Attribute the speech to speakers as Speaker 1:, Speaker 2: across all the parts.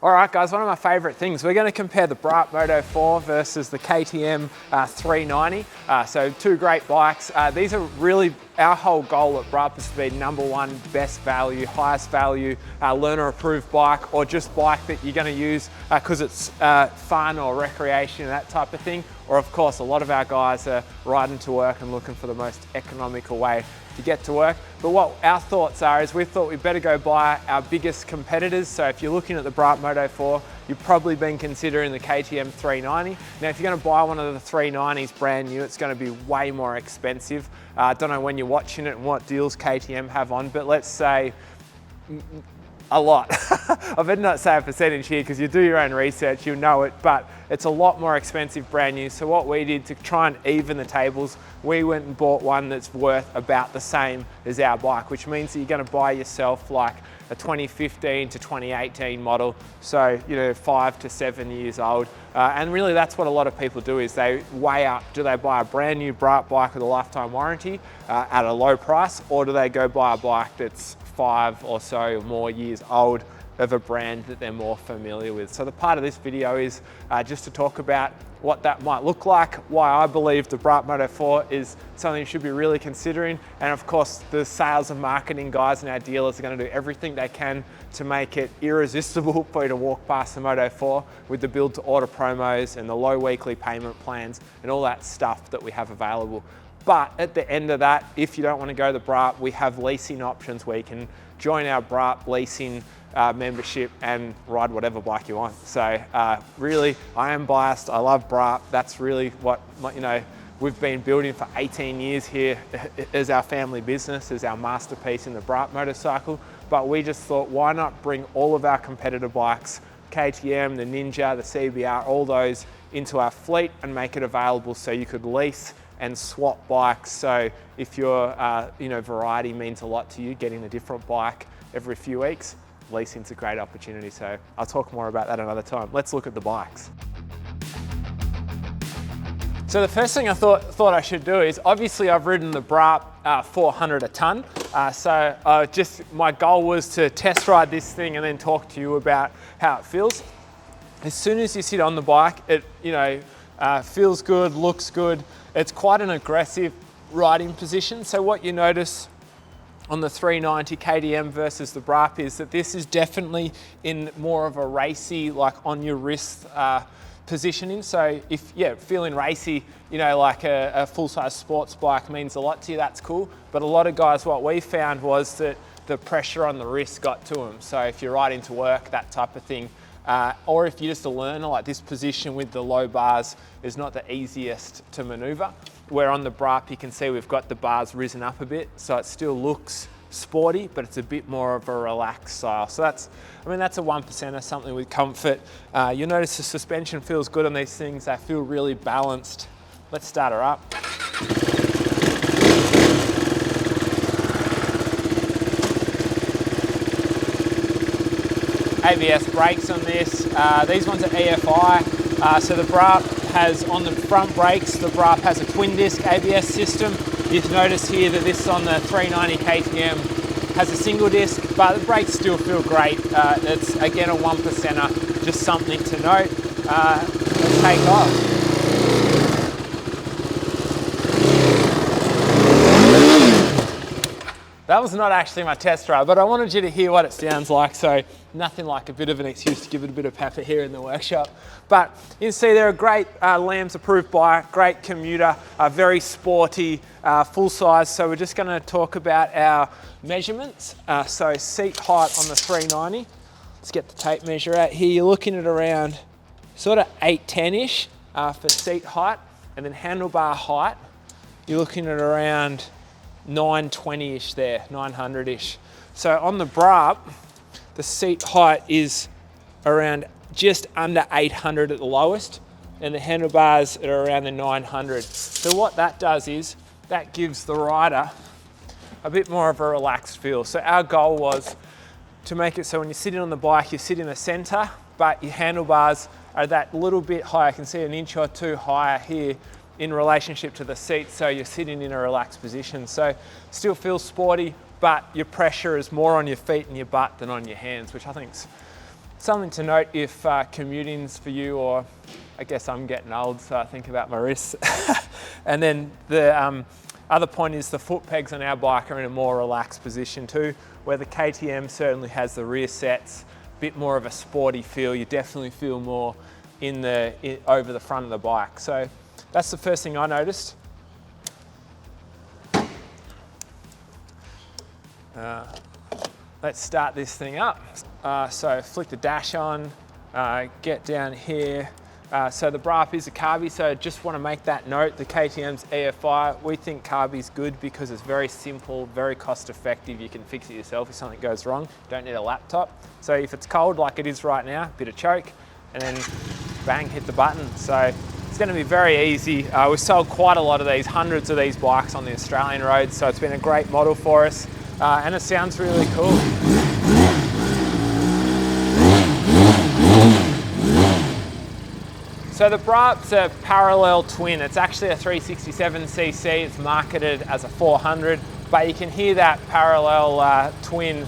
Speaker 1: All right guys, one of my favorite things, we're going to compare the braaap Moto4 versus the KTM 390. So two great bikes. These are really, our whole goal at braaap is to be #1 best value, highest value, learner approved bike, or just bike that you're going to use because it's fun or recreation, that type of thing. Or of course, a lot of our guys are riding to work and looking for the most economical way to get to work. But what our thoughts are is we thought we'd better go buy our biggest competitors. So if you're looking at the braaap Moto4, you've probably been considering the KTM 390. Now, if you're going to buy one of the 390s brand new, it's going to be way more expensive. I don't know when you're watching it and what deals KTM have on, but let's say a lot. I better not say a percentage here because you do your own research, you'll know it, but it's a lot more expensive brand new. So what we did to try and even the tables, we went and bought one that's worth about the same as our bike, which means that you're going to buy yourself like a 2015 to 2018 model. So, 5 to 7 years old. And really that's what a lot of people do is they weigh up, do they buy a brand new braaap bike with a lifetime warranty at a low price, or do they go buy a bike that's 5 or so more years old of a brand that they're more familiar with. So the part of this video is just to talk about what that might look like, why I believe the braaap Moto4 is something you should be really considering, and of course the sales and marketing guys and our dealers are going to do everything they can to make it irresistible for you to walk past the Moto4 with the build to order promos and the low weekly payment plans and all that stuff that we have available. But at the end of that, if you don't want to go the braaap, we have leasing options where you can join our braaap leasing membership and ride whatever bike you want. So really, I am biased. I love braaap. That's really what, we've been building for 18 years here as our family business, as our masterpiece in the braaap motorcycle. But we just thought, why not bring all of our competitor bikes, KTM, the Ninja, the CBR, all those into our fleet and make it available so you could lease and swap bikes. So if your variety means a lot to you, getting a different bike every few weeks, leasing's a great opportunity. So I'll talk more about that another time. Let's look at the bikes. So the first thing I thought I should do is, obviously I've ridden the braaap 400 a ton. My goal was to test ride this thing and then talk to you about how it feels. As soon as you sit on the bike, it feels good, looks good. It's quite an aggressive riding position. So what you notice on the 390 KTM versus the braaap is that this is definitely in more of a racy, like on your wrist positioning. So if, feeling racy, like a full-size sports bike means a lot to you, that's cool. But a lot of guys, what we found was that the pressure on the wrist got to them. So if you're riding to work, that type of thing, or if you're just a learner, like this position with the low bars is not the easiest to maneuver. Where on the braaap, you can see we've got the bars risen up a bit, so it still looks sporty, but it's a bit more of a relaxed style. So that's a 1%er, something with comfort. You'll notice the suspension feels good on these things. They feel really balanced. Let's start her up. ABS brakes on this. These ones are EFI. So the braaap has, on the front brakes, the braaap has a twin disc ABS system. You've noticed here that this on the 390 KTM has a single disc, but the brakes still feel great. It's again a 1%er, just something to note. Let's take off. That was not actually my test ride, but I wanted you to hear what it sounds like, so nothing like a bit of an excuse to give it a bit of pepper here in the workshop. But you can see they're a great LAMS approved bike, great commuter, very sporty, full size. So we're just going to talk about our measurements. So seat height on the 390. Let's get the tape measure out here. You're looking at around sort of 810-ish for seat height, and then handlebar height, you're looking at around 920-ish there, 900-ish. So on the braaap, the seat height is around just under 800 at the lowest, and the handlebars are around the 900. So what that does is, that gives the rider a bit more of a relaxed feel. So our goal was to make it so when you're sitting on the bike, you sit in the center, but your handlebars are that little bit higher. I can see an inch or two higher here in relationship to the seat, so you're sitting in a relaxed position. So still feels sporty, but your pressure is more on your feet and your butt than on your hands, which I think's Something to note if commuting's for you, or I guess I'm getting old, so I think about my wrists. And then the other point is the foot pegs on our bike are in a more relaxed position too, where the KTM certainly has the rear sets, a bit more of a sporty feel. You definitely feel more over the front of the bike. So that's the first thing I noticed. Let's start this thing up. So flick the dash on, get down here. So the braaap is a carby, so just want to make that note. The KTM's EFI, we think carby's good because it's very simple, very cost effective. You can fix it yourself if something goes wrong. You don't need a laptop. So if it's cold like it is right now, bit of choke, and then bang, hit the button. So it's going to be very easy. We've sold quite a lot of these, hundreds of these bikes on the Australian roads, so it's been a great model for us, and it sounds really cool. So the braap's a parallel twin. It's actually a 367cc. It's marketed as a 400, but you can hear that parallel twin.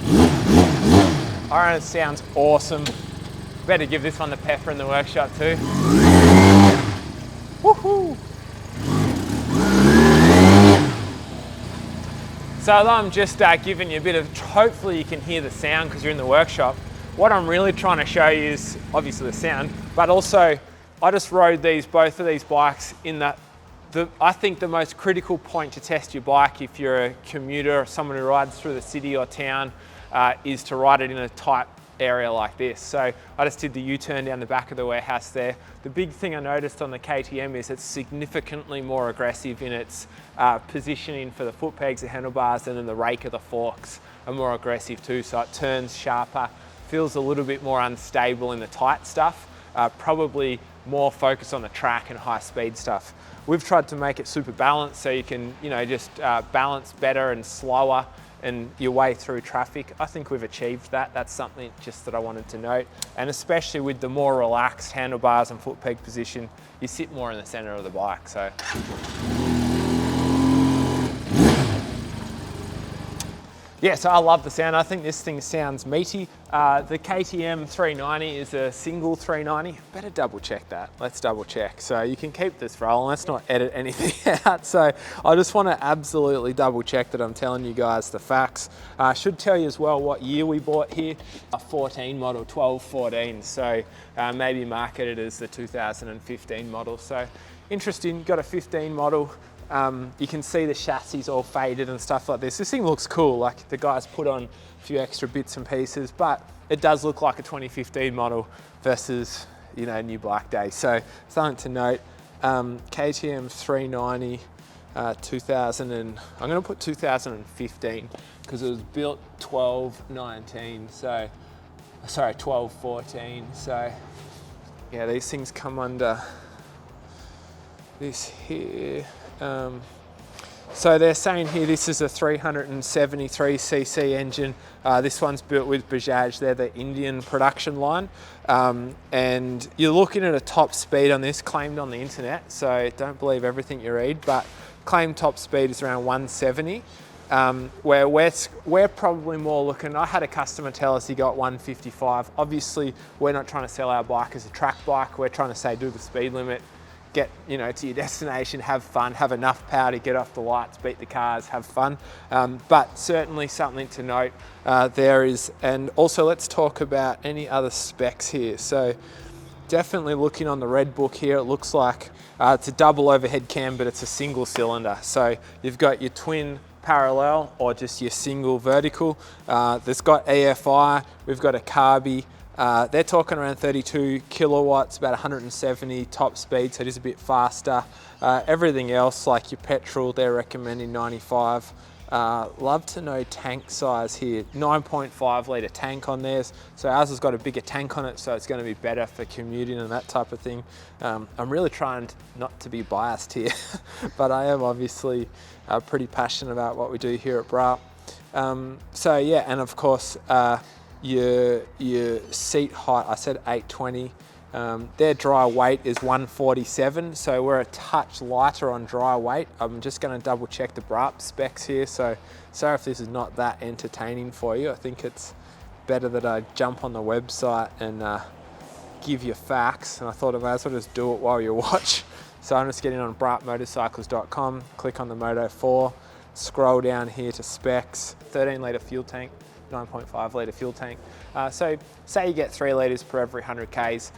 Speaker 1: I reckon it sounds awesome. Better give this one the pepper in the workshop too. Woohoo! So I'm just giving you a bit of, hopefully you can hear the sound because you're in the workshop. What I'm really trying to show you is obviously the sound, but also I just rode both of these bikes in I think the most critical point to test your bike if you're a commuter or someone who rides through the city or town is to ride it in a tight area like this. So I just did the U-turn down the back of the warehouse there. The big thing I noticed on the KTM is it's significantly more aggressive in its positioning for the foot pegs, the handlebars, and then the rake of the forks are more aggressive too. So it turns sharper, feels a little bit more unstable in the tight stuff. Probably more focus on the track and high speed stuff. We've tried to make it super balanced so you can, just balance better and slower and your way through traffic. I think we've achieved that. That's something just that I wanted to note. And especially with the more relaxed handlebars and foot peg position, you sit more in the center of the bike. So. Yeah, so I love the sound. I think this thing sounds meaty. The KTM 390 is a single 390. Better double check that. Let's double check. So you can keep this rolling. Let's not edit anything out. So I just want to absolutely double check that I'm telling you guys the facts. I should tell you as well what year we bought here. A 14 model, 12-14. So maybe marketed as the 2015 model. So interesting, got a 15 model. You can see the chassis all faded and stuff like this. This thing looks cool, like the guys put on a few extra bits and pieces, but it does look like a 2015 model versus, new Black Day. So something to note, KTM 390, 2000 and, I'm gonna put 2015 because it was built 12-19, so, sorry, 12-14. So yeah, these things come under this here. So they're saying here this is a 373cc engine. This one's built with Bajaj. They're the Indian production line. And you're looking at a top speed on this, claimed on the internet, so don't believe everything you read, but claimed top speed is around 170. Where we're probably more looking, I had a customer tell us he got 155. Obviously, we're not trying to sell our bike as a track bike. We're trying to say do the speed limit, get to your destination, have fun, have enough power to get off the lights, beat the cars, have fun. But certainly something to note there is, and also let's talk about any other specs here. So definitely looking on the red book here, it looks like it's a double overhead cam, but it's a single cylinder. So you've got your twin parallel or just your single vertical. There's got EFI, we've got a carby. They're talking around 32 kilowatts, about 170 top speed, so it is a bit faster. Everything else, like your petrol, they're recommending 95. Love to know tank size here. 9.5 litre tank on theirs, so ours has got a bigger tank on it, so it's going to be better for commuting and that type of thing. I'm really trying not to be biased here, but I am obviously pretty passionate about what we do here at braaap. So yeah, and of course, your seat height, I said 820. Their dry weight is 147, so we're a touch lighter on dry weight. I'm just going to double check the braaap specs here, so sorry if this is not that entertaining for you. I think it's better that I jump on the website and give you facts, and I thought I might as well just do it while you watch. So I'm just getting on braapmotorcycles.com, click on the Moto4, scroll down here to specs, 13 litre fuel tank, 9.5 litre fuel tank. So say you get 3 litres per every 100 Ks,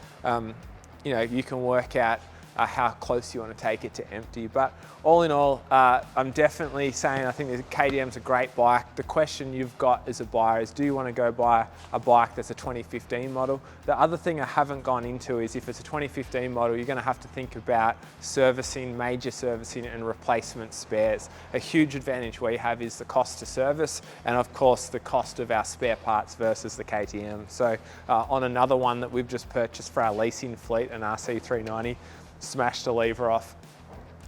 Speaker 1: you know, you can work out how close you want to take it to empty. But all in all, I'm definitely saying I think the KTM's a great bike. The question you've got as a buyer is, do you want to go buy a bike that's a 2015 model? The other thing I haven't gone into is if it's a 2015 model, you're going to have to think about servicing, major servicing and replacement spares. A huge advantage we have is the cost to service and of course the cost of our spare parts versus the KTM. So on another one that we've just purchased for our leasing fleet, an RC 390, smashed the lever off,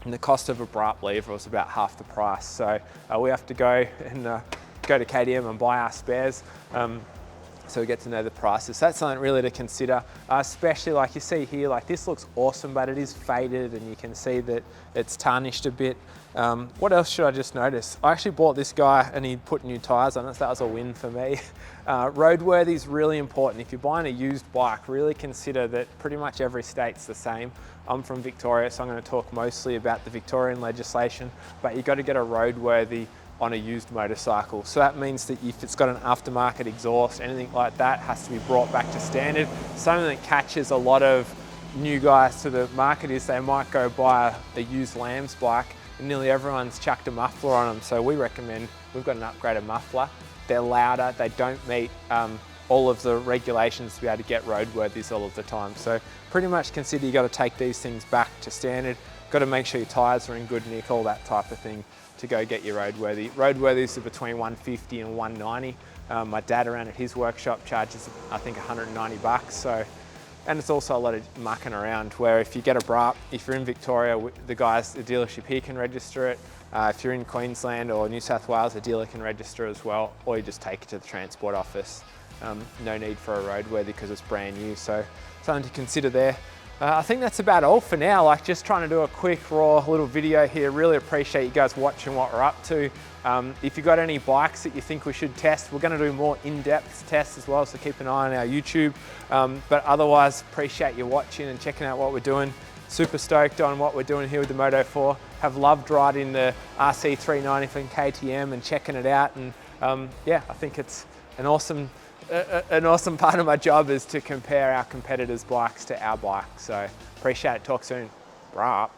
Speaker 1: and the cost of a braaap lever was about half the price. So we have to go to KTM and buy our spares. So we get to know the prices. So that's something really to consider, especially like you see here, like this looks awesome, but it is faded and you can see that it's tarnished a bit. What else should I just notice? I actually bought this guy and he put new tires on it, so that was a win for me. Roadworthy is really important. If you're buying a used bike, really consider that pretty much every state's the same. I'm from Victoria, so I'm going to talk mostly about the Victorian legislation, but you've got to get a roadworthy on a used motorcycle. So that means that if it's got an aftermarket exhaust, anything like that has to be brought back to standard. Something that catches a lot of new guys to the market is they might go buy a used Lamb's bike and nearly everyone's chucked a muffler on them. So we recommend, we've got an upgraded muffler. They're louder, they don't meet all of the regulations to be able to get roadworthies all of the time. So pretty much consider you got to take these things back to standard. Got to make sure your tires are in good nick, all that type of thing to go get your roadworthy. Roadworthies are between 150 and 190. My dad around at his workshop charges, I think, 190 bucks. So, and it's also a lot of mucking around where if you get a braaap, if you're in Victoria, the guys, the dealership here can register it. If you're in Queensland or New South Wales, the dealer can register as well, or you just take it to the transport office. No need for a roadworthy because it's brand new. So something to consider there. I think that's about all for now. Like just trying to do a quick raw little video here. Really appreciate you guys watching what we're up to. If you've got any bikes that you think we should test, we're going to do more in-depth tests as well, so keep an eye on our YouTube. But otherwise, appreciate you watching and checking out what we're doing. Super stoked on what we're doing here with the Moto4. Have loved riding the RC 390 from KTM and checking it out. And yeah, I think it's an awesome part of my job is to compare our competitors' bikes to our bike. So appreciate it. Talk soon. Braaap.